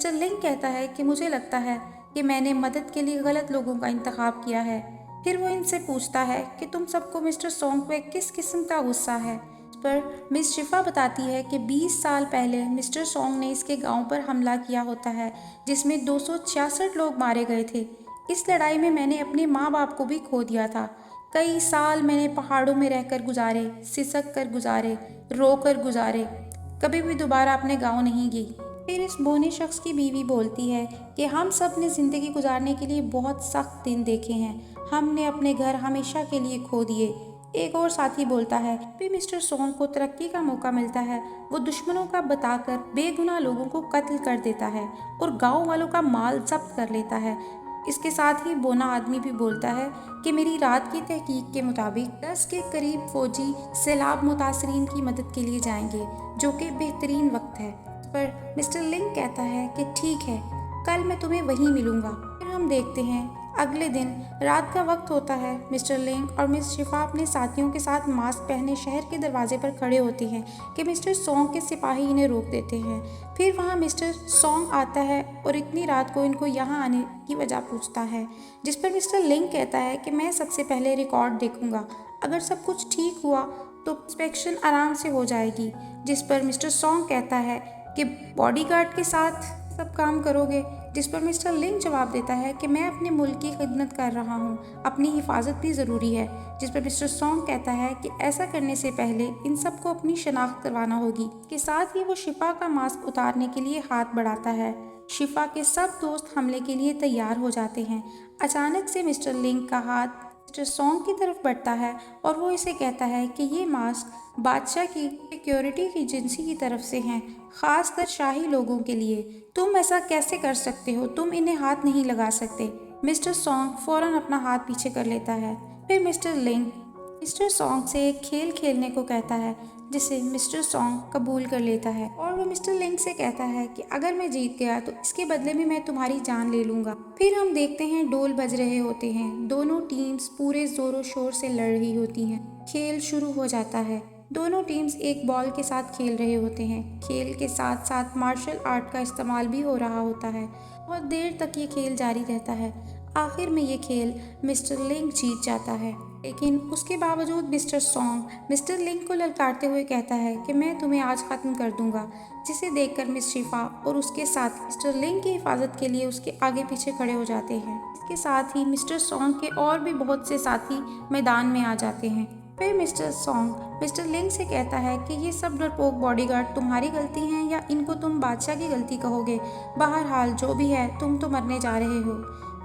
Mister लिंग कहता है कि मुझे लगता है कि मैंने मदद के लिए गलत लोगों का इंतखाब किया है। फिर वो इनसे पूछता है कि तुम सबको मिस्टर सोंग पे किस किस्म का गुस्सा है। इस पर मिस शिफा बताती है कि 20 साल पहले मिस्टर सोंग ने इसके गांव पर हमला किया होता है, जिसमें 266 लोग मारे गए थे। इस लड़ाई में मैंने अपने माँ बाप को भी खो दिया था। कई साल मैंने पहाड़ों में रहकर गुजारे, सिसक कर गुजारे, रो कर गुजारे। कभी भी दोबारा अपने गांव नहीं गई। फिर इस बोने शख्स की बीवी बोलती है कि हम सब ने ज़िंदगी गुजारने के लिए बहुत सख्त दिन देखे हैं। हमने अपने घर हमेशा के लिए खो दिए। एक और साथी बोलता है भी मिस्टर सोंग को तरक्की का मौका मिलता है, वो दुश्मनों का बताकर बेगुनाह लोगों को कत्ल कर देता है और गांव वालों का माल जब्त कर लेता है। इसके साथ ही बोना आदमी भी बोलता है कि मेरी रात की तहकीक के मुताबिक 10 के करीब फौजी सैलाब मुतासरीन की मदद के लिए जाएंगे, जो कि बेहतरीन वक्त है। पर मिस्टर लिंग कहता है कि ठीक है, कल मैं तुम्हें वहीं मिलूंगा। फिर हम देखते हैं अगले दिन रात का वक्त होता है। मिस्टर लिंग और मिस शिफा अपने साथियों के साथ मास्क पहने शहर के दरवाजे पर खड़े होते हैं कि मिस्टर सोंग के सिपाही इन्हें रोक देते हैं। फिर वहाँ मिस्टर सोंग आता है और इतनी रात को इनको यहाँ आने की वजह पूछता है, जिस पर मिस्टर लिंग कहता है कि मैं सबसे पहले रिकॉर्ड देखूंगा, अगर सब कुछ ठीक हुआ तो इंस्पेक्शन आराम से हो जाएगी। जिस पर मिस्टर सोंग कहता है कि बॉडीगार्ड के साथ सब काम करोगे। जिस पर मिस्टर लिंग जवाब देता है कि मैं अपने मुल्क की खिदमत कर रहा हूँ, अपनी हिफाजत भी ज़रूरी है। जिस पर मिस्टर सोंग कहता है कि ऐसा करने से पहले इन सबको अपनी शनाख्त करवाना होगी। के साथ ही वो शिफा का मास्क उतारने के लिए हाथ बढ़ाता है। शिफा के सब दोस्त हमले के लिए तैयार हो जाते हैं। अचानक से मिस्टर लिंग का हाथ मिस्टर सोंग की तरफ बढ़ता है और वो इसे कहता है कि ये मास्क बादशाह की सिक्योरिटी एजेंसी की तरफ से हैं, खासकर शाही लोगों के लिए। तुम ऐसा कैसे कर सकते हो? तुम इन्हें हाथ नहीं लगा सकते। मिस्टर सोंग फौरन अपना हाथ पीछे कर लेता है। फिर मिस्टर लिंग मिस्टर सोंग से एक खेल खेलने को कहता है, जिसे मिस्टर सोंग कबूल कर लेता है और वो मिस्टर लिंग से कहता है कि अगर मैं जीत गया तो इसके बदले में मैं तुम्हारी जान ले लूंगा। फिर हम देखते हैं ढोल बज रहे होते हैं। दोनों टीम्स पूरे जोरों शोर से लड़ रही होती हैं। खेल शुरू हो जाता है। दोनों टीम्स एक बॉल के साथ खेल रहे होते हैं। खेल के साथ साथ मार्शल आर्ट का इस्तेमाल भी हो रहा होता है। बहुत देर तक ये खेल जारी रहता है। आखिर में ये खेल मिस्टर लिंग जीत जाता है, लेकिन उसके बावजूद मिस्टर सोंग मिस्टर लिंग को ललकारते हुए कहता है कि मैं तुम्हें आज ख़त्म कर दूंगा। जिसे देखकर मिस शिफा और उसके साथ मिस्टर लिंग की हिफाजत के लिए उसके आगे पीछे खड़े हो जाते हैं। इसके साथ ही मिस्टर सोंग के और भी बहुत से साथी मैदान में आ जाते हैं। फिर मिस्टर सोंग मिस्टर लिंग से कहता है कि ये सब डरपोक बॉडीगार्ड तुम्हारी गलती हैं या इनको तुम बादशाह की गलती कहोगे। बहरहाल जो भी है, तुम तो मरने जा रहे हो।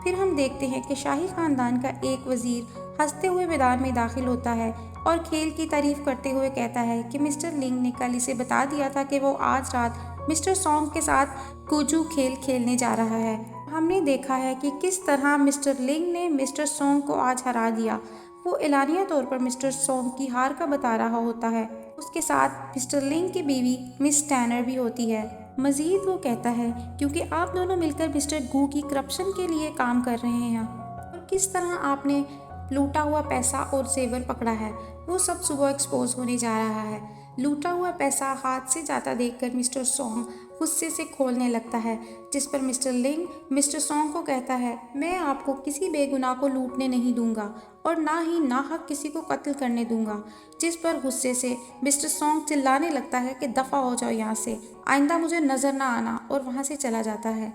फिर हम देखते हैं कि शाही खानदान का एक वजीर हंसते हुए मैदान में दाखिल होता है और खेल की तारीफ करते हुए कहता है कि मिस्टर लिंग ने कल इसे बता दिया था कि वो आज रात मिस्टर सोंग के साथ कुजू खेल खेलने जा रहा है। हमने देखा है कि किस तरह मिस्टर लिंग ने मिस्टर सोंग को आज हरा दिया। वो एलानिया तौर पर मिस्टर सोंग की हार का बता रहा होता है। उसके साथ मिस्टर लिंग की बीवी मिस टैनर भी होती है। मजीद वो कहता है क्योंकि आप दोनों मिलकर मिस्टर गू की करप्शन के लिए काम कर रहे हैं और किस तरह आपने लूटा हुआ पैसा और जेवर पकड़ा है, वो सब सुबह एक्सपोज होने जा रहा है। लूटा हुआ पैसा हाथ से जाता देखकर मिस्टर सोंग गुस्से से खोलने लगता है, जिस पर मिस्टर लिंग मिस्टर सोंग को कहता है, मैं आपको किसी बेगुनाह को लूटने नहीं दूंगा और ना ही नाहक किसी को कत्ल करने दूंगा। जिस पर गुस्से से मिस्टर सोंग चिल्लाने लगता है कि दफ़ा हो जाओ यहाँ से, आइंदा मुझे नज़र ना आना, और वहाँ से चला जाता है।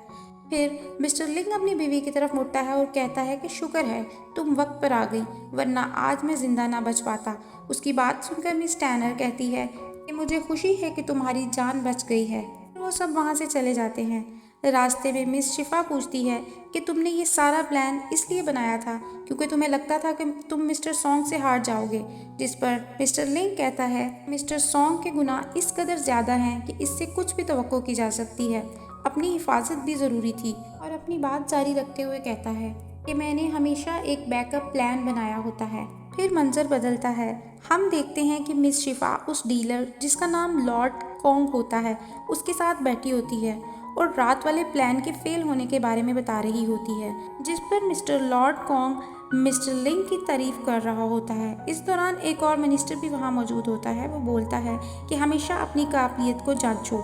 फिर मिस्टर लिंग अपनी बीवी की तरफ मुड़ता है और कहता है कि शुक्र है तुम वक्त पर आ गई, वरना आज मैं जिंदा ना बच पाता। उसकी बात सुनकर मिस टैनर कहती है कि मुझे खुशी है कि तुम्हारी जान बच गई है। वो सब वहाँ से चले जाते हैं। रास्ते में मिस शिफा पूछती है कि तुमने ये सारा प्लान इसलिए बनाया था क्योंकि तुम्हें लगता था कि तुम मिस्टर सोंग से हार जाओगे। जिस पर मिस्टर लिंग कहता है मिस्टर सोंग के गुनाह इस कदर ज़्यादा हैं कि इससे कुछ भी तवक्को की जा सकती है। अपनी हिफाजत भी ज़रूरी थी। और अपनी बात जारी रखते हुए कहता है कि मैंने हमेशा एक बैकअप प्लान बनाया होता है। फिर मंजर बदलता है। हम देखते हैं कि मिस शिफा उस डीलर जिसका नाम लॉर्ड कोंग होता है उसके साथ बैठी होती है और रात वाले प्लान के फेल होने के बारे में बता रही होती है, जिस पर मिस्टर लॉर्ड कोंग मिस्टर लिंग की तारीफ कर रहा होता है। इस दौरान एक और मिनिस्टर भी वहाँ मौजूद होता है। वो बोलता है कि हमेशा अपनी काबिलियत को जांचो।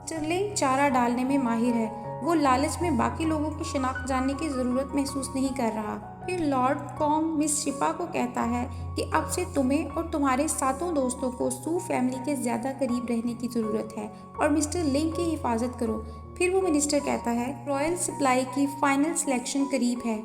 मिस्टर लिंग चारा डालने में माहिर है। वो लालच में बाकी लोगों की शिनाख्त जानने की ज़रूरत महसूस नहीं कर रहा। फिर लॉर्ड कॉन्ग मिस शिपा को कहता है कि अब से तुम्हें और तुम्हारे सातों दोस्तों को सू फैमिली के ज़्यादा करीब रहने की ज़रूरत है और मिस्टर लिंग की हिफाजत करो। फिर वो मिनिस्टर कहता है रॉयल सप्लाई की फाइनल सिलेक्शन करीब है।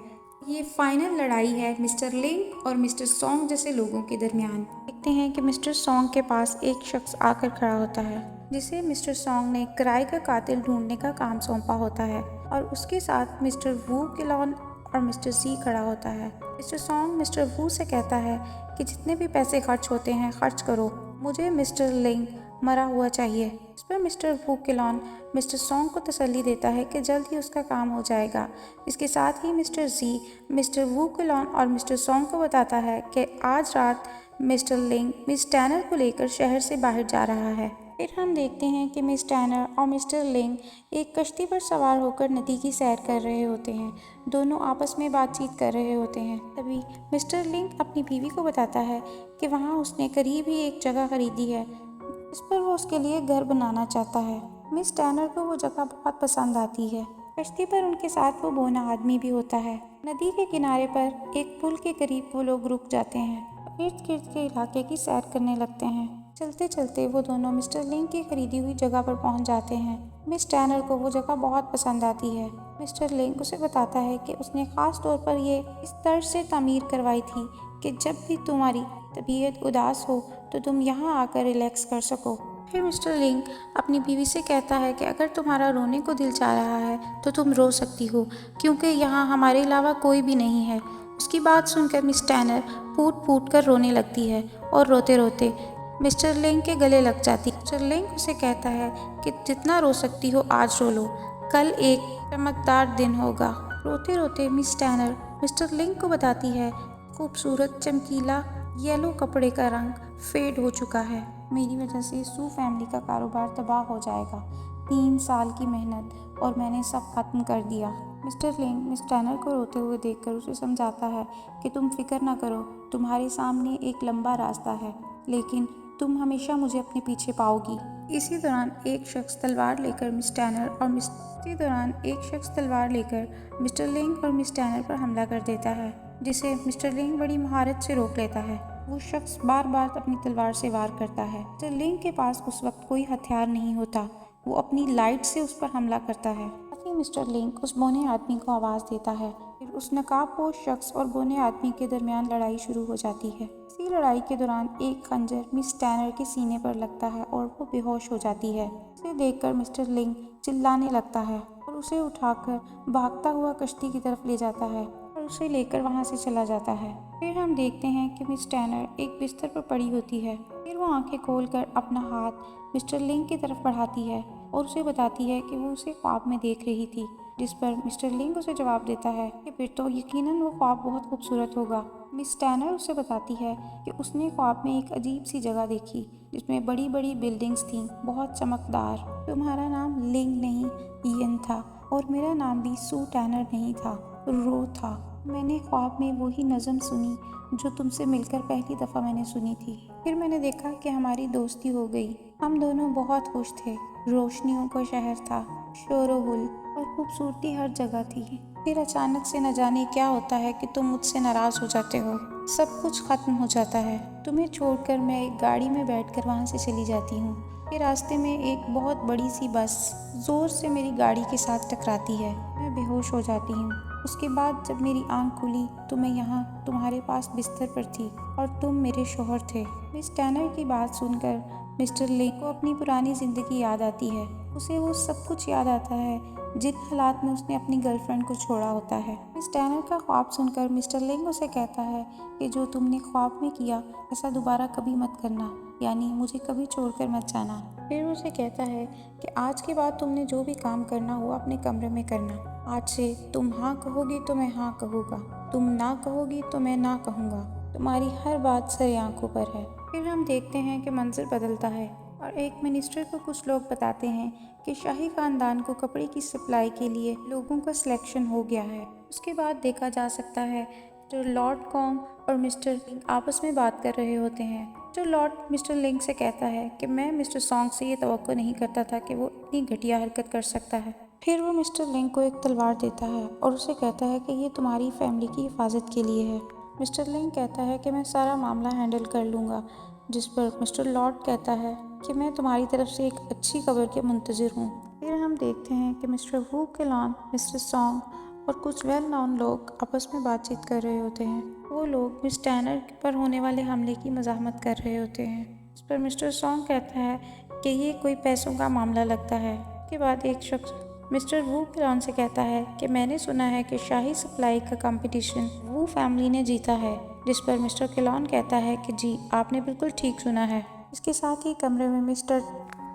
ये फाइनल लड़ाई है मिस्टर लिंग और मिस्टर सॉन्ग जैसे लोगों के दरमियान। देखते हैं कि मिस्टर सॉन्ग के पास एक शख्स आकर खड़ा होता है जिसे मिस्टर सॉन्ग ने किराए का कातिल ढूंढने का काम सौंपा होता है और उसके साथ मिस्टर वू किलॉन और मिस्टर सी खड़ा होता है। मिस्टर सॉन्ग मिस्टर वू से कहता है कि जितने भी पैसे खर्च होते हैं खर्च करो, मुझे मिस्टर लिंग मरा हुआ चाहिए। इस पर मिस्टर वू किलॉन मिस्टर सॉन्ग को तसल्ली देता है कि जल्द ही उसका काम हो जाएगा। इसके साथ ही मिस्टर जी मिस्टर वू किलॉन और मिस्टर सॉन्ग को बताता है कि आज रात मिस्टर लिंग मिस टैनर को लेकर शहर से बाहर जा रहा है। फिर हम देखते हैं कि मिस टैनर और मिस्टर लिंग एक कश्ती पर सवार होकर नदी की सैर कर रहे होते हैं। दोनों आपस में बातचीत कर रहे होते हैं। तभी मिस्टर लिंग अपनी बीवी को बताता है कि वहाँ उसने करीब ही एक जगह खरीदी है, इस पर वो उसके लिए घर बनाना चाहता है। मिस टैनर को वो जगह बहुत पसंद आती है। कश्ती पर उनके साथ वो बोना आदमी भी होता है। नदी के किनारे पर एक पुल के करीब वो लोग रुक जाते हैं, इर्द गिर्द के इलाके की सैर करने लगते हैं। चलते चलते वो दोनों मिस्टर लिंग की खरीदी हुई जगह पर पहुंच जाते हैं। मिस टैनर को वो जगह बहुत पसंद आती है। मिस्टर लिंग उसे बताता है कि उसने ख़ास तौर पर ये इस तर्ज से तामीर करवाई थी कि जब भी तुम्हारी तबीयत उदास हो तो तुम यहाँ आकर रिलैक्स कर सको। फिर मिस्टर लिंग अपनी बीवी से कहता है कि अगर तुम्हारा रोने को दिल चाह रहा है तो तुम रो सकती हो, क्योंकि यहाँ हमारे अलावा कोई भी नहीं है। उसकी बात सुनकर मिस टैनर फूट फूट कर रोने लगती है और रोते रोते मिस्टर लिंग के गले लग जाती। मिस्टर लिंग उसे कहता है कि जितना रो सकती हो आज रो लो, कल एक चमकदार दिन होगा। रोते रोते मिस टैनर मिस्टर लिंग को बताती है खूबसूरत चमकीला येलो कपड़े का रंग फेड हो चुका है। मेरी वजह से सू फैमिली का कारोबार तबाह हो जाएगा। 3 साल की मेहनत और मैंने सब खत्म कर दिया। मिस्टर लिंग मिस टैनर को रोते हुए देखकर उसे समझाता है कि तुम फिक्र ना करो, तुम्हारे सामने एक लंबा रास्ता है, लेकिन तुम हमेशा मुझे अपने पीछे पाओगी। इसी दौरान एक शख्स तलवार लेकर मिस्टर लिंग और मिस टैनर पर हमला कर देता है, जिसे मिस्टर लिंग बड़ी महारत से रोक लेता है। वो शख्स बार बार अपनी तलवार से वार करता है। मिस्टर लिंग के पास उस वक्त कोई हथियार नहीं होता। वो अपनी लाइट से उस पर हमला करता है। साथ ही मिस्टर लिंग उस बौने आदमी को आवाज़ देता है। फिर उस नकाबपोश शख्स और बौने आदमी के दरमियान लड़ाई शुरू हो जाती है। इसी लड़ाई के दौरान एक खंजर मिस टैनर के सीने पर लगता है और वो बेहोश हो जाती है। उसे देखकर मिस्टर लिंग चिल्लाने लगता है और उसे उठाकर भागता हुआ कश्ती की तरफ ले जाता है और उसे लेकर वहाँ से चला जाता है। फिर हम देखते हैं कि मिस टैनर एक बिस्तर पर पड़ी होती है। फिर वो आंखें खोलकर अपना हाथ मिस्टर लिंग की तरफ बढ़ाती है और उसे बताती है कि वो उसे ख्वाब में देख रही थी, जिस पर मिस्टर लिंग उसे जवाब देता है कि फिर तो यकीनन वो ख्वाब बहुत खूबसूरत होगा। मिस टैनर उसे बताती है कि उसने ख्वाब में एक अजीब सी जगह देखी जिसमें बड़ी बड़ी बिल्डिंग्स थीं, बहुत चमकदार। तुम्हारा नाम लिंग नहीं इयन था और मेरा नाम भी सू टैनर नहीं था, रो था। मैंने ख्वाब में वही नज़म सुनी जो तुमसे मिलकर पहली दफ़ा मैंने सुनी थी। फिर मैंने देखा कि हमारी दोस्ती हो गई। हम दोनों बहुत खुश थे। रोशनियों का शहर था, शोर-ओ-गुल और खूबसूरती हर जगह थी। फिर अचानक से न जाने क्या होता है कि तुम मुझसे नाराज़ हो जाते हो। सब कुछ खत्म हो जाता है। तुम्हें छोड़कर मैं एक गाड़ी में बैठकर वहाँ से चली जाती हूँ। फिर रास्ते में एक बहुत बड़ी सी बस ज़ोर से मेरी गाड़ी के साथ टकराती है। मैं बेहोश हो जाती हूँ। उसके बाद जब मेरी आंख खुली तो मैं यहाँ तुम्हारे पास बिस्तर पर थी और तुम मेरे शौहर थे। मिस टैनर की बात सुनकर मिस्टर लिंग को अपनी पुरानी ज़िंदगी याद आती है। उसे वो सब कुछ याद आता है जिन हालात में उसने अपनी गर्लफ्रेंड को छोड़ा होता है। मिस टैनर का ख्वाब सुनकर मिस्टर लिंग उसे कहता है कि जो तुमने ख्वाब में किया ऐसा दोबारा कभी मत करना, यानी मुझे कभी छोड़कर मत जाना। फिर उसे कहता है कि आज के बाद तुमने जो भी काम करना हो अपने कमरे में करना। आज से तुम हाँ कहोगी तो मैं हाँ कहूँगा, तुम ना कहोगी तो मैं ना कहूँगा। तुम्हारी हर बात सर आंखों पर है। फिर हम देखते हैं कि मंजर बदलता है और एक मिनिस्टर को कुछ लोग बताते हैं कि शाही खानदान को कपड़े की सप्लाई के लिए लोगों का सिलेक्शन हो गया है। उसके बाद देखा जा सकता है जो लॉर्ड कॉन्ग और मिस्टर लिंग आपस में बात कर रहे होते हैं। जो लॉर्ड मिस्टर लिंग से कहता है कि मैं मिस्टर सॉन्ग से ये तवक्को नहीं करता था कि वो इतनी घटिया हरकत कर सकता है। फिर वो मिस्टर लिंग को एक तलवार देता है और उसे कहता है कि ये तुम्हारी फैमिली की हिफाजत के लिए है। मिस्टर लिंग कहता है कि मैं सारा मामला हैंडल कर लूँगा, जिस पर मिस्टर लॉर्ड कहता है कि मैं तुम्हारी तरफ से एक अच्छी खबर के मुंतज़िर हूँ। फिर हम देखते हैं कि मिस्टर वू केलॉन, मिस्टर सॉन्ग और कुछ वेल नोन लोग आपस में बातचीत कर रहे होते हैं। वो लोग मिस टैनर पर होने वाले हमले की मज़ाहमत कर रहे होते हैं। इस पर मिस्टर सॉन्ग कहता है कि ये कोई पैसों का मामला लगता है। उसके बाद एक शख्स मिस्टर वू केलॉन से कहता है कि मैंने सुना है कि शाही सप्लाई का कंपटीशन वू फैमिली ने जीता है, जिस पर मिस्टर केलॉन कहता है कि जी आपने बिल्कुल ठीक सुना है। इसके साथ ही कमरे में मिस्टर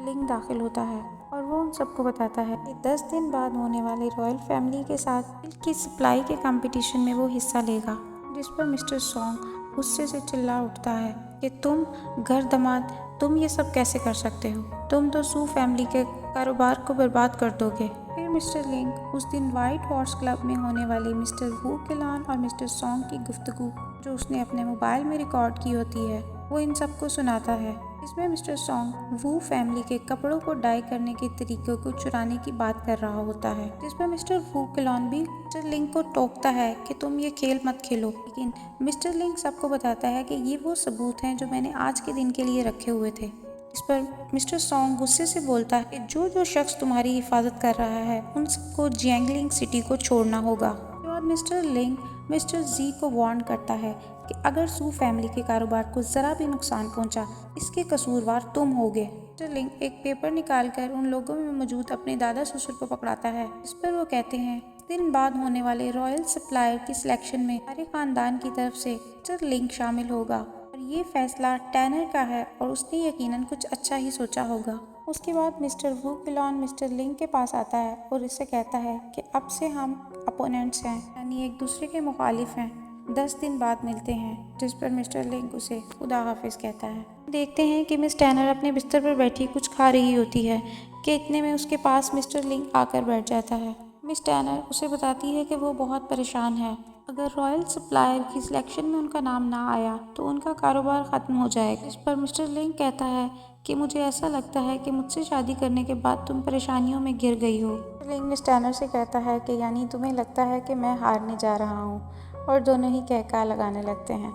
लिंग दाखिल होता है और वो उन सबको बताता है कि 10 दिन बाद होने वाले रॉयल फैमिली के साथ मिल्क की सप्लाई के कंपटीशन में वो हिस्सा लेगा, जिस पर मिस्टर सॉन्ग गुस्से से चिल्ला उठता है कि तुम घर दामाद, तुम ये सब कैसे कर सकते हो? तुम तो सू फैमिली के कारोबार को बर्बाद कर दोगे। फिर मिस्टर लिंग उस दिन व्हाइट हॉर्स क्लब में होने वाली मिस्टर वू केलॉन और मिस्टर सॉन्ग की गुफ्तगू जो उसने अपने मोबाइल में रिकॉर्ड की होती है, वो इन सबको सुनाता है। इसमें मिस्टर सॉन्ग वू फैमिली के कपड़ों को डाई करने के तरीकों को चुराने की बात कर रहा होता है, जिस पर मिस्टर वू केलॉन भी मिस्टर लिंग को टोकता है कि तुम ये खेल मत खेलो। लेकिन मिस्टर लिंग सबको बताता है कि ये वो सबूत हैं जो मैंने आज के दिन के लिए रखे हुए थे। इस पर मिस्टर सॉन्ग गुस्से से बोलता है कि जो जो शख्स तुम्हारी हिफाजत कर रहा है उन सबको जियांगलिंग सिटी को छोड़ना होगा। उसके बाद मिस्टर लिंग मिस्टर जी को वार्न करता है कि अगर सू फैमिली के कारोबार को ज़रा भी नुकसान पहुंचा, इसके कसूरवार तुम होगे। मिस्टर लिंग एक पेपर निकालकर उन लोगों में मौजूद अपने दादा ससुर को पकड़ाता है। इस पर वो कहते हैं दिन बाद होने वाले रॉयल सप्लायर की सिलेक्शन में हमारे खानदान की तरफ से मिस्टर लिंग शामिल होगा और ये फैसला टैनर का है और उसने यकीनन कुछ अच्छा ही सोचा होगा। उसके बाद मिस्टर वू केलॉन मिस्टर लिंग के पास आता है और इससे कहता है कि अब से हम अपोनेंट्स हैं, यानी एक दूसरे के मुखालिफ हैं। 10 दिन बाद मिलते हैं, जिस पर मिस्टर लिंग उसे खुदा हाफिज कहता है। देखते हैं कि मिस टैनर अपने बिस्तर पर बैठी कुछ खा रही होती है कि इतने में उसके पास मिस्टर लिंग आकर बैठ जाता है। मिस टैनर उसे बताती है कि वो बहुत परेशान है। अगर रॉयल सप्लायर की सिलेक्शन में उनका नाम ना आया तो उनका कारोबार ख़त्म हो जाएगा। इस पर मिस्टर लिंग कहता है कि मुझे ऐसा लगता है कि मुझसे शादी करने के बाद तुम परेशानियों में घिर गई हो। लिंग मिस टैनर से कहता है कि यानी तुम्हें लगता है कि मैं हारने जा रहा हूँ, और दोनों ही कहका लगाने लगते हैं।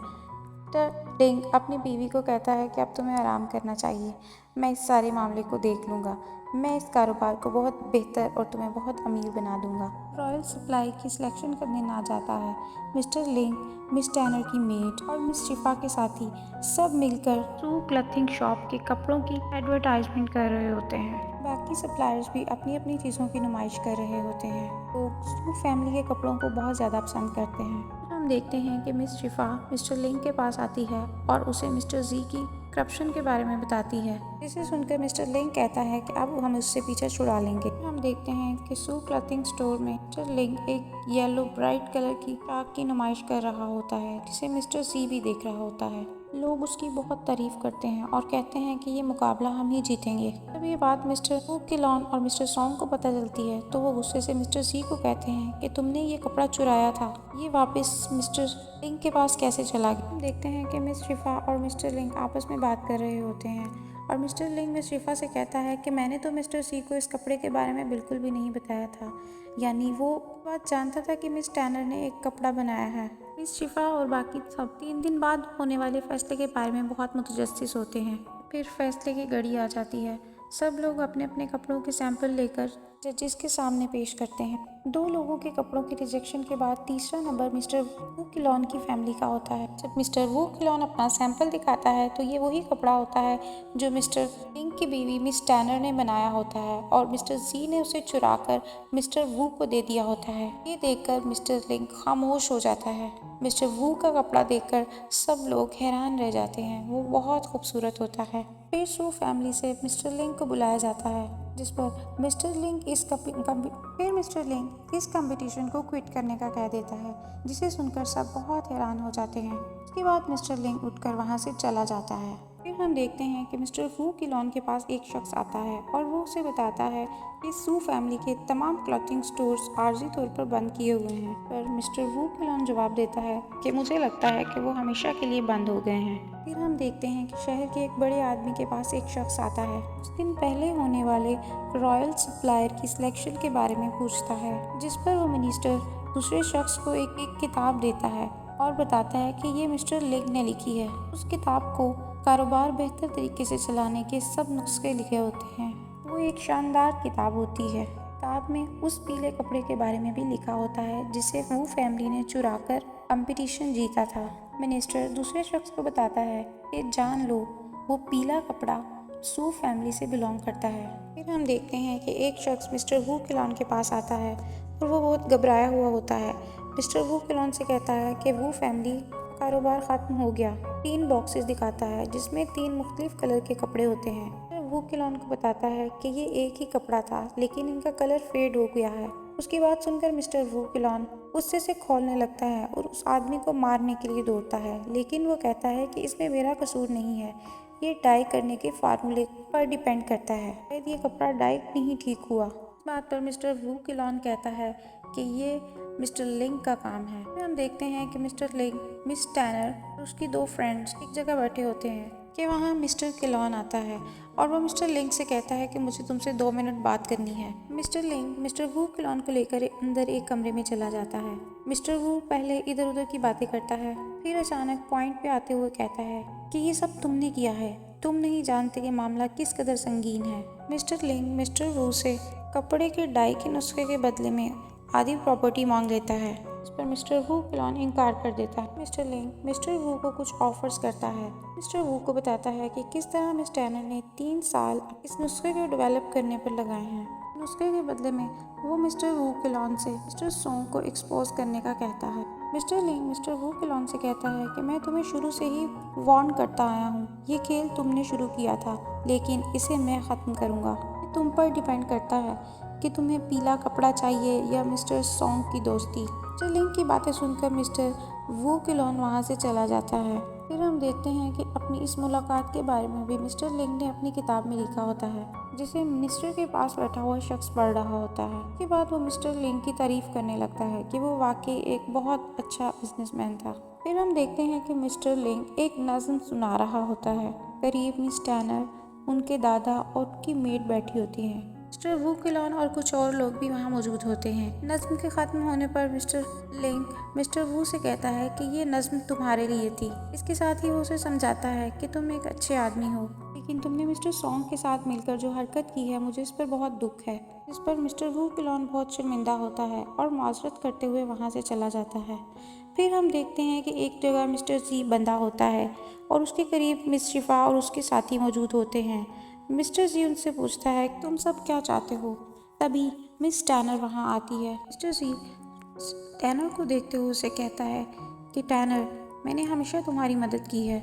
लिंग अपनी बीवी को कहता है कि अब तुम्हें आराम करना चाहिए, मैं इस सारे मामले को देख लूँगा, मैं इस कारोबार को बहुत बेहतर और तुम्हें बहुत अमीर बना दूंगा। रॉयल सप्लाई की सिलेक्शन करने ना जाता है। मिस्टर लिंग, मिस टैनर की मेड और मिस शिफा के साथी सब मिलकर सू क्लथिंग शॉप के कपड़ों की एडवर्टाइजमेंट कर रहे होते हैं। बाकी सप्लायर्स भी अपनी अपनी चीज़ों की नुमाइश कर रहे होते हैं। लोग सू फैमिली के कपड़ों को बहुत ज़्यादा पसंद करते हैं। हम देखते हैं कि मिस शिफा मिस्टर लिंग के पास आती है और उसे मिस्टर जी की करप्शन के बारे में बताती है। इसे सुनकर मिस्टर लिंग कहता है कि अब हम उससे पीछा छुड़ा लेंगे। हम देखते हैं कि सू क्लॉथिंग स्टोर में मिस्टर लिंग एक येलो ब्राइट कलर की फ्रॉक की नुमाइश कर रहा होता है, जिसे मिस्टर सी भी देख रहा होता है। लोग उसकी बहुत तारीफ करते हैं और कहते हैं कि ये मुकाबला हम ही जीतेंगे। जब ये बात मिस्टर वू केलॉन और मिस्टर सॉन्ग को पता चलती है तो वो गुस्से से मिस्टर सी को कहते हैं कि तुमने ये कपड़ा चुराया था, ये वापस मिस्टर लिंग के पास कैसे चला गया। हम देखते हैं कि मिस शिफा और मिस्टर लिंग आपस में बात कर रहे होते हैं और मिस्टर लिंग मिस शिफा से कहता है कि मैंने तो मिस्टर सी को इस कपड़े के बारे में बिल्कुल भी नहीं बताया था, यानी वो बात जानता था कि मिस टैनर ने एक कपड़ा बनाया है। मिस शिफा और बाकी सब 3 दिन बाद होने वाले फैसले के बारे में बहुत मुतजस्सिस होते हैं। फिर फैसले की घड़ी आ जाती है। सब लोग अपने अपने कपड़ों के सैंपल लेकर जजेस के सामने पेश करते हैं। 2 लोगों के कपड़ों के रिजेक्शन के बाद तीसरा नंबर मिस्टर वू केलॉन की फैमिली का होता है। जब मिस्टर वू केलॉन अपना सैंपल दिखाता है तो ये वही कपड़ा होता है जो मिस्टर लिंग की बीवी मिस टैनर ने बनाया होता है और मिस्टर जी ने उसे चुराकर मिस्टर वू को दे दिया होता है। ये देखकर मिस्टर लिंग खामोश हो जाता है। मिस्टर वू का कपड़ा देखकर सब लोग हैरान रह जाते हैं, वो बहुत खूबसूरत होता है। फिर सू फैमिली से मिस्टर लिंग को बुलाया जाता है, जिस पर मिस्टर लिंग इस कंपटीशन को क्विट करने का कह देता है, जिसे सुनकर सब बहुत हैरान हो जाते हैं। उसके बाद मिस्टर लिंग उठकर वहां से चला जाता है। फिर हम देखते हैं कि मिस्टर वू केलॉन के पास एक शख्स आता है और वो उसे बताता है कि सू फैमिली के तमाम क्लॉथिंग स्टोर्स आर्जी तौर पर बंद किए हुए हैं। पर मिस्टर वू किलॉन जवाब देता है कि मुझे लगता है कि वो हमेशा के लिए बंद हो गए हैं। फिर हम देखते हैं कि शहर के एक बड़े आदमी के पास एक शख्स आता है। कुछ दिन पहले होने वाले रॉयल सप्लायर की सिलेक्शन के बारे में पूछता है, जिस पर वो मिनिस्टर दूसरे शख्स को एक किताब देता है और बताता है कि ये मिस्टर लिंग ने लिखी है। उस किताब को कारोबार बेहतर तरीके से चलाने के सब नुस्खे लिखे होते हैं। वो एक शानदार किताब होती है। किताब में उस पीले कपड़े के बारे में भी लिखा होता है जिसे वू फैमिली ने चुरा कर कंपटीशन जीता था। मिनिस्टर दूसरे शख्स को बताता है कि जान लो, वो पीला कपड़ा सू फैमिली से बिलोंग करता है। फिर हम देखते हैं कि एक शख्स मिस्टर वू किलॉन के पास आता है और वो बहुत घबराया हुआ होता है। मिस्टर वू किलॉन से कहता है कि वू फैमिली कारोबार ख़त्म हो गया। 3 बॉक्सेस दिखाता है जिसमें 3 मुख्तलिफ कलर के कपड़े होते हैं। वू किलॉन को बताता है कि ये एक ही कपड़ा था लेकिन इनका कलर फेड हो गया है। उसकी बात सुनकर मिस्टर वू किलॉन गुस्से से खौलने लगता है और उस आदमी को मारने के लिए दौड़ता है, लेकिन वो कहता है कि इसमें मेरा कसूर नहीं है, ये डाई करने के फार्मूले पर डिपेंड करता है, शायद ये कपड़ा डाई नहीं ठीक हुआ। इस बात पर मिस्टर वू किलॉन कहता है कि ये मिस्टर लिंग का काम है। फिर हम देखते हैं कि मिस्टर लिंग, मिस टैनर और उसकी 2 फ्रेंड्स एक जगह बैठे होते हैं कि वहाँ मिस्टर किलॉन आता है और वो मिस्टर लिंग से कहता है कि मुझे तुमसे 2 मिनट बात करनी है। मिस्टर लिंग मिस्टर वू किलॉन को लेकर अंदर एक कमरे में चला जाता है। मिस्टर वू पहले इधर उधर की बातें करता है, फिर अचानक पॉइंट पे आते हुए कहता है कि ये सब तुमने किया है, तुम नहीं जानते कि मामला किस कदर संगीन है। मिस्टर लिंग मिस्टर वू से कपड़े के डाई के नुस्खे के बदले में आधी प्रॉपर्टी मांग लेता है। इस पर मिस्टर वू किलॉन इनकार कर देता है। मिस्टर लिंग मिस्टर वू को कुछ ऑफर्स करता है। मिस्टर वू को बताता है कि किस तरह मिस टैनर ने 3 साल इस नुस्खे को डेवलप करने पर लगाए हैं। नुस्खे के बदले में वो मिस्टर वू किलॉन से मिस्टर सोंग को एक्सपोज करने का कहता है। मिस्टर लिंग मिस्टर वू किलॉन से कहता है कि मैं तुम्हें शुरू से ही वार्न करता आया हूँ, ये खेल तुमने शुरू किया था लेकिन इसे मैं ख़त्म करूँगा। तुम पर डिपेंड करता है कि तुम्हें पीला कपड़ा चाहिए या मिस्टर सॉन्ग की दोस्ती। मिस्टर लिंग की बातें सुनकर मिस्टर वू किलॉन वहाँ से चला जाता है। फिर हम देखते हैं कि अपनी इस मुलाकात के बारे में भी मिस्टर लिंग ने अपनी किताब में लिखा होता है, जिसे मिनिस्टर के पास बैठा हुआ शख्स पढ़ रहा होता है। इसके बाद वो मिस्टर लिंग की तारीफ करने लगता है कि वो वाकई एक बहुत अच्छा बिजनेसमैन था। फिर हम देखते हैं कि मिस्टर लिंग एक नज़्म सुना रहा होता है। करीब मिस टैनर, उनके दादा और उनकी मेड बैठी होती हैं। मिस्टर वू किलॉन और कुछ और लोग भी वहाँ मौजूद होते हैं। नज़्म के ख़त्म होने पर मिस्टर लिंग मिस्टर वू से कहता है कि ये नज़्म तुम्हारे लिए थी। इसके साथ ही वो उसे समझाता है कि तुम एक अच्छे आदमी हो, लेकिन तुमने मिस्टर सॉन्ग के साथ मिलकर जो हरकत की है मुझे इस पर बहुत दुख है। इस पर मिस्टर वू किलॉन बहुत शर्मिंदा होता है और माजरत करते हुए वहाँ से चला जाता है। फिर हम देखते हैं कि एक जगह मिस्टर जी बंधा होता है और उसके करीब मिस शिफा और उसके साथी मौजूद होते हैं। मिस्टर जी उनसे पूछता है तुम सब क्या चाहते हो। तभी मिस टैनर वहाँ आती है। मिस्टर जी टैनर को देखते हुए उसे कहता है कि टैनर, मैंने हमेशा तुम्हारी मदद की है,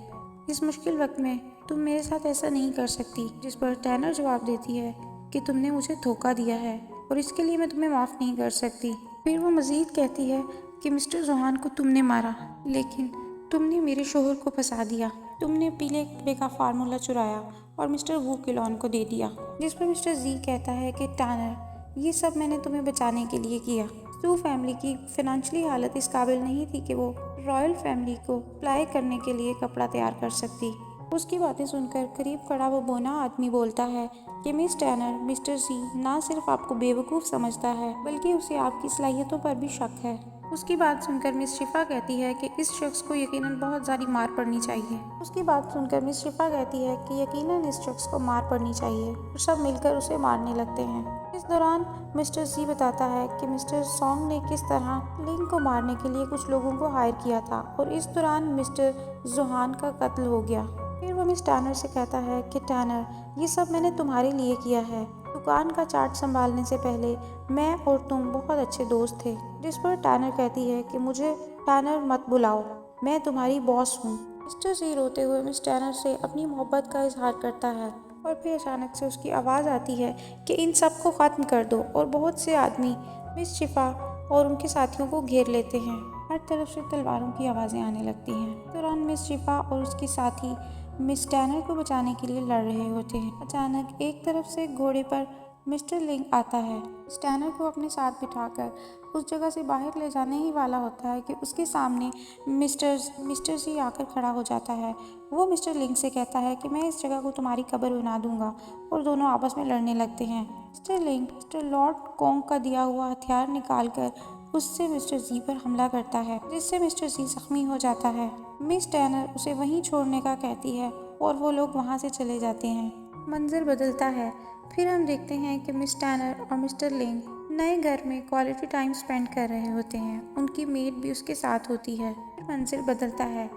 इस मुश्किल वक्त में तुम मेरे साथ ऐसा नहीं कर सकती। जिस पर टैनर जवाब देती है कि तुमने मुझे धोखा दिया है और इसके लिए मैं तुम्हें माफ़ नहीं कर सकती। फिर वो मज़ीद कहती है कि मिस्टर जोहान को तुमने मारा, लेकिन तुमने मेरे शोहर को फंसा दिया। तुमने पीले कपड़े का फार्मूला चुराया और मिस्टर वू किलॉन को दे दिया। जिस पर मिस्टर जी कहता है कि टैनर, ये सब मैंने तुम्हें बचाने के लिए किया। सू फैमिली की फाइनेंशियली हालत इस काबिल नहीं थी कि वो रॉयल फैमिली को अप्लाई करने के लिए कपड़ा तैयार कर सकती। उसकी बातें सुनकर करीब खड़ा वो बोना आदमी बोलता है कि मिस टैनर, मिस्टर जी ना सिर्फ आपको बेवकूफ़ समझता है बल्कि उसे आपकी सलाहियतों पर भी शक है। उसकी बात सुनकर मिस शिफा कहती है कि इस शख्स को यकीनन बहुत ज़्यादा मार पड़नी चाहिए। उसकी बात सुनकर मिस शिफा कहती है कि यकीनन इस शख्स को मार पड़नी चाहिए और सब मिलकर उसे मारने लगते हैं। इस दौरान मिस्टर जी बताता है कि मिस्टर सॉन्ग ने किस तरह लिंग को मारने के लिए कुछ लोगों को हायर किया था और इस दौरान मिस्टर जोहान का कत्ल हो गया। फिर वो मिस टैनर से कहता है कि टैनर, ये सब मैंने तुम्हारे लिए किया है। दुकान का चार्ट संभालने से पहले मैं और तुम बहुत अच्छे दोस्त थे। जिस पर टैनर कहती है कि मुझे टैनर मत बुलाओ, मैं तुम्हारी बॉस हूँ। मिस्टर जी रोते हुए मिस टैनर से अपनी मोहब्बत का इजहार करता है और फिर अचानक से उसकी आवाज़ आती है कि इन सब को ख़त्म कर दो और बहुत से आदमी मिस शिफा और उनके साथियों को घेर लेते हैं। हर तरफ से तलवारों की आवाज़ें आने लगती हैं। इस दौरान मिस शिफा और उसके साथी मिस टैनर को बचाने के लिए लड़ रहे होते हैं। अचानक एक तरफ से घोड़े पर मिस्टर लिंग आता है। स्टैनर को अपने साथ बिठाकर उस जगह से बाहर ले जाने ही वाला होता है कि उसके सामने मिस्टर जी आकर खड़ा हो जाता है। वो मिस्टर लिंग से कहता है कि मैं इस जगह को तुम्हारी कब्र बना दूंगा, और दोनों आपस में लड़ने लगते हैं। मिस्टर लिंग मिस्टर लॉर्ड कोंग का दिया हुआ हथियार निकालकर उससे मिस्टर जी पर हमला करता है, जिससे मिस्टर जी जख्मी हो जाता है। मिस टैनर उसे वहीं छोड़ने का कहती है और वो लोग वहाँ से चले जाते हैं। मंजर बदलता है। फिर हम देखते हैं कि मिस टैनर और मिस्टर लिंग नए घर में क्वालिटी टाइम स्पेंड कर रहे होते हैं। उनकी मेड भी उसके साथ होती है। फिर मंजर बदलता है।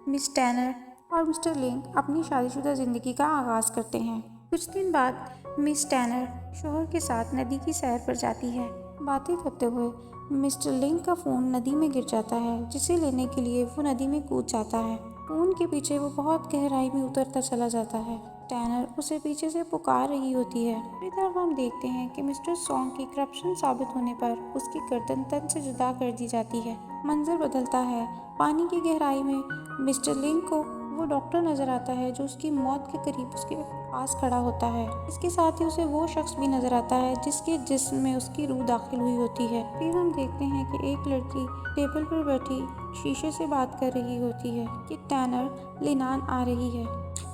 मिस टैनर और मिस्टर लिंग अपनी शादीशुदा जिंदगी का आगाज करते हैं। कुछ दिन बाद मिस टैनर शोहर के साथ नदी की सैर पर जाती है। बातें करते हुए मिस्टर लिंग का फ़ोन नदी में गिर जाता है, जिसे लेने के लिए वो नदी में कूद जाता है। फ़ोन के पीछे वो बहुत गहराई में उतरता चला जाता है। टैनर उसे पीछे से पुकार रही होती है। इस तरफ हम देखते हैं कि मिस्टर सॉन्ग की करप्शन साबित होने पर उसकी गर्दन तन से जुदा कर दी जाती है। मंजर बदलता है। पानी की गहराई में मिस्टर लिंग को वो डॉक्टर नजर आता है जो उसकी मौत के करीब उसके पास खड़ा होता है। इसके साथ ही उसे वो शख्स भी नजर आता है जिसके जिस्म में उसकी रूह दाखिल हुई होती है। फिर हम देखते हैं कि एक लड़की टेबल पर बैठी शीशे से बात कर रही होती है कि टैनर लिनान आ रही है,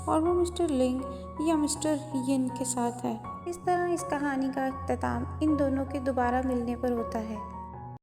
और वो मिस्टर लिंग या मिस्टर यिन के साथ है। इस तरह इस कहानी का अख्ताम इन दोनों के दोबारा मिलने पर होता है।